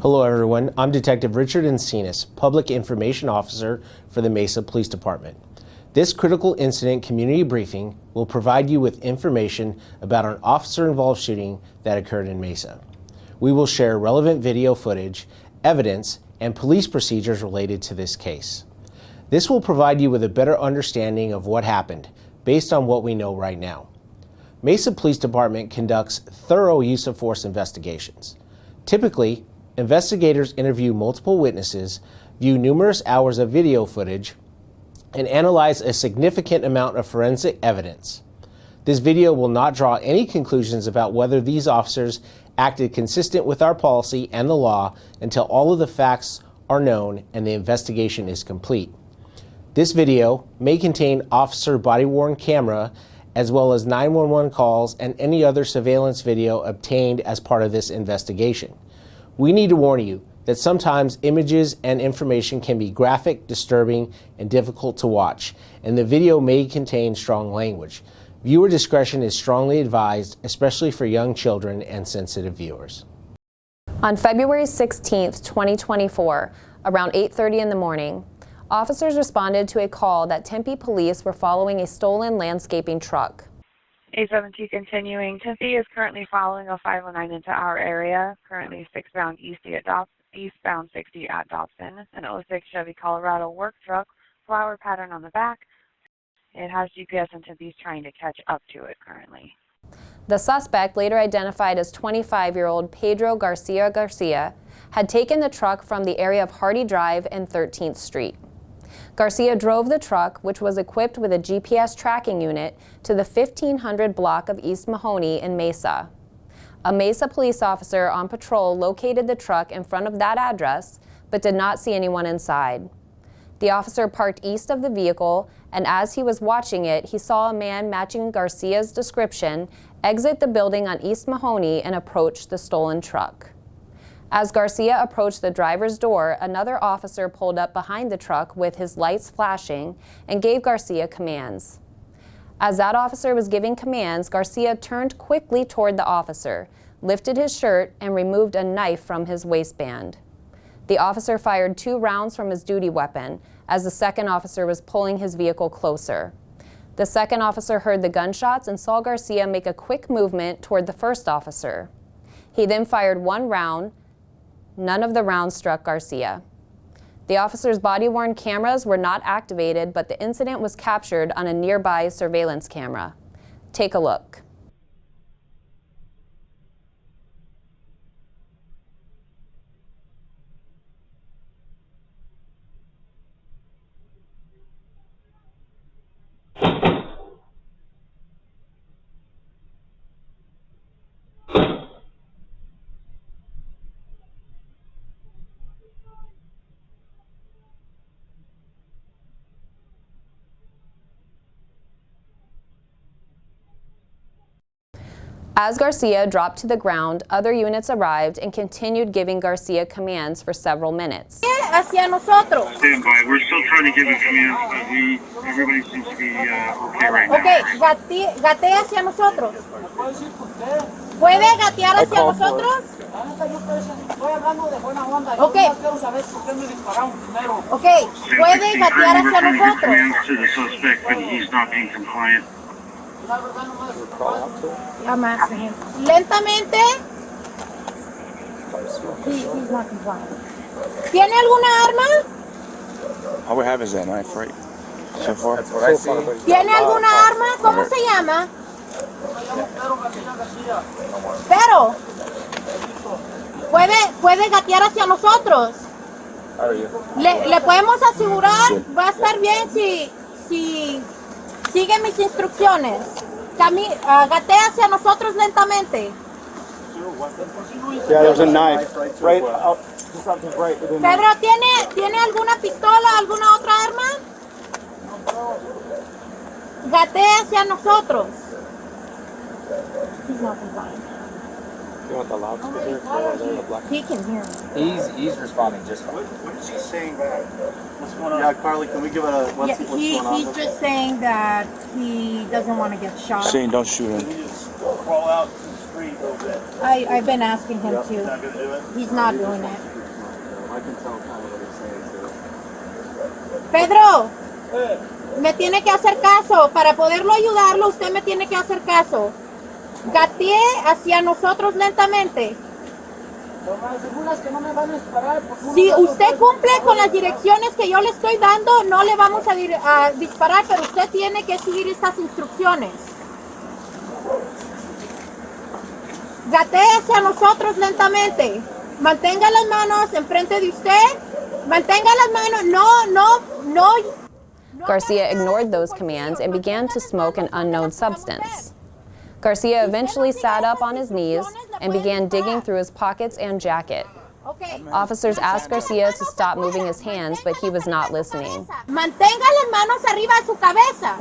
Hello everyone, I'm Detective Richard Encinas, Public Information Officer for the Mesa Police Department. This critical incident community briefing will provide you with information about an officer-involved shooting that occurred in Mesa. We will share relevant video footage, evidence, and police procedures related to this case. This will provide you with a better understanding of what happened based on what we know right now. Mesa Police Department conducts thorough use of force investigations. Typically, investigators interview multiple witnesses, view numerous hours of video footage, and analyze a significant amount of forensic evidence. This video will not draw any conclusions about whether these officers acted consistent with our policy and the law until all of the facts are known and the investigation is complete. This video may contain officer body-worn camera as well as 911 calls and any other surveillance video obtained as part of this investigation. We need to warn you that sometimes images and information can be graphic, disturbing, and difficult to watch, and the video may contain strong language. Viewer discretion is strongly advised, especially for young children and sensitive viewers. On February 16, 2024, around 8:30 in the morning, officers responded to a call that Tempe police were following a stolen landscaping truck. A17 continuing. Tempe is currently following a 509 into our area, currently eastbound 60 at Dobson, an 06 Chevy Colorado work truck, flower pattern on the back. It has GPS and Tempe's trying to catch up to it currently. The suspect, later identified as 25-year-old Pedro Garcia, had taken the truck from the area of Hardy Drive and 13th Street. Garcia drove the truck, which was equipped with a GPS tracking unit, to the 1500 block of East Mahoney in Mesa. A Mesa police officer on patrol located the truck in front of that address, but did not see anyone inside. The officer parked east of the vehicle, and as he was watching it, he saw a man matching Garcia's description exit the building on East Mahoney and approach the stolen truck. As Garcia approached the driver's door, another officer pulled up behind the truck with his lights flashing and gave Garcia commands. As that officer was giving commands, Garcia turned quickly toward the officer, lifted his shirt, and removed a knife from his waistband. The officer fired 2 rounds from his duty weapon as the second officer was pulling his vehicle closer. The second officer heard the gunshots and saw Garcia make a quick movement toward the first officer. He then fired 1 round. None of the rounds struck Garcia. The officer's body-worn cameras were not activated, but the incident was captured on a nearby surveillance camera. Take a look. As Garcia dropped to the ground, other units arrived and continued giving Garcia commands for several minutes. Hacia nosotros. Stand by. We're still trying to give him commands, but everybody seems to be okay right now. Okay, gatea hacia nosotros. ¿Puede gatear hacia nosotros? Okay. Okay, puede gatear hacia nosotros. Commands to the suspect, but he's not being compliant. I'm asking him. Lentamente. He's not compliant. ¿Tiene alguna arma? All we have is that knife, right? So far. That's what I see. ¿Tiene alguna arma? ¿Cómo se llama? Pero. ¿Puede gatear hacia nosotros? Le podemos asegurar, va a estar bien si sigue mis instrucciones. Gatea hacia nosotros lentamente. Yeah, there's a knife right. Pedro, ¿tiene alguna pistola, alguna otra arma? Gatea hacia nosotros. He's not compliant. You want the loudspeaker? He can hear me. He's responding just fine. What is he saying back? What's going on? Yeah, Carly, can we give it a what's going on? He's just saying that he doesn't want to get shot. Saying don't shoot him. Can you just crawl out to the street a little bit? I've been asking him to. He's not going to do it? He's not doing it. Pedro, me tiene que hacer caso. Para poderlo ayudarlo, usted me tiene que hacer caso. Gatee hacia nosotros lentamente. Si usted cumple con las direcciones que yo le estoy dando, no le vamos a disparar, pero usted tiene que seguir estas instrucciones. Gatee hacia nosotros lentamente. Mantenga las manos enfrente de usted. Mantenga las manos. No. Garcia ignored those commands and began to smoke an unknown substance. Garcia eventually sat up on his knees and began digging through his pockets and jacket. Officers asked Garcia to stop moving his hands, but he was not listening. Mantenga las manos arriba de su cabeza.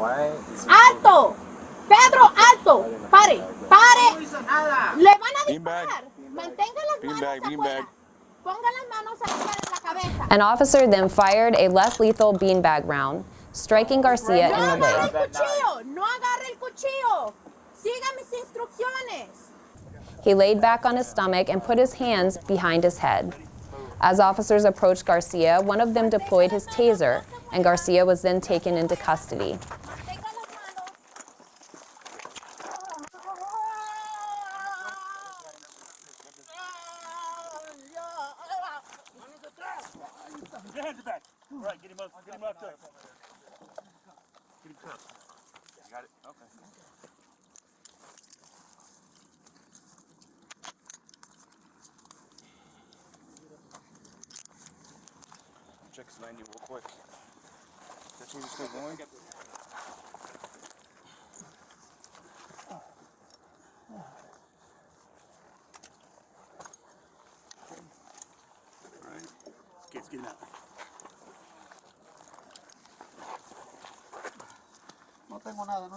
Alto. Pedro, alto. Pare. Le van a disparar. Mantenga las manos afuera. Ponga las manos arriba de la cabeza. An officer then fired a less lethal beanbag round, striking Garcia in the leg. No agarre el cuchillo. Siga mis instrucciones. He laid back on his stomach and put his hands behind his head. As officers approached Garcia, one of them deployed his taser, and Garcia was then taken into custody. Your hands are back. All right, get him up there. Get him cuffed. You got it? Okay. Check his manual real quick. That change is still going? All right. Okay, let's get him out. No tengo nada.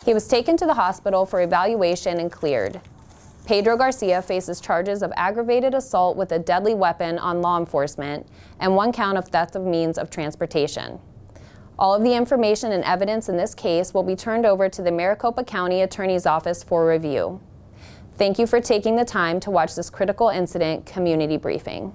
He was taken to the hospital for evaluation and cleared. Pedro Garcia faces charges of aggravated assault with a deadly weapon on law enforcement and 1 count of theft of means of transportation. All of the information and evidence in this case will be turned over to the Maricopa County Attorney's Office for review. Thank you for taking the time to watch this critical incident community briefing.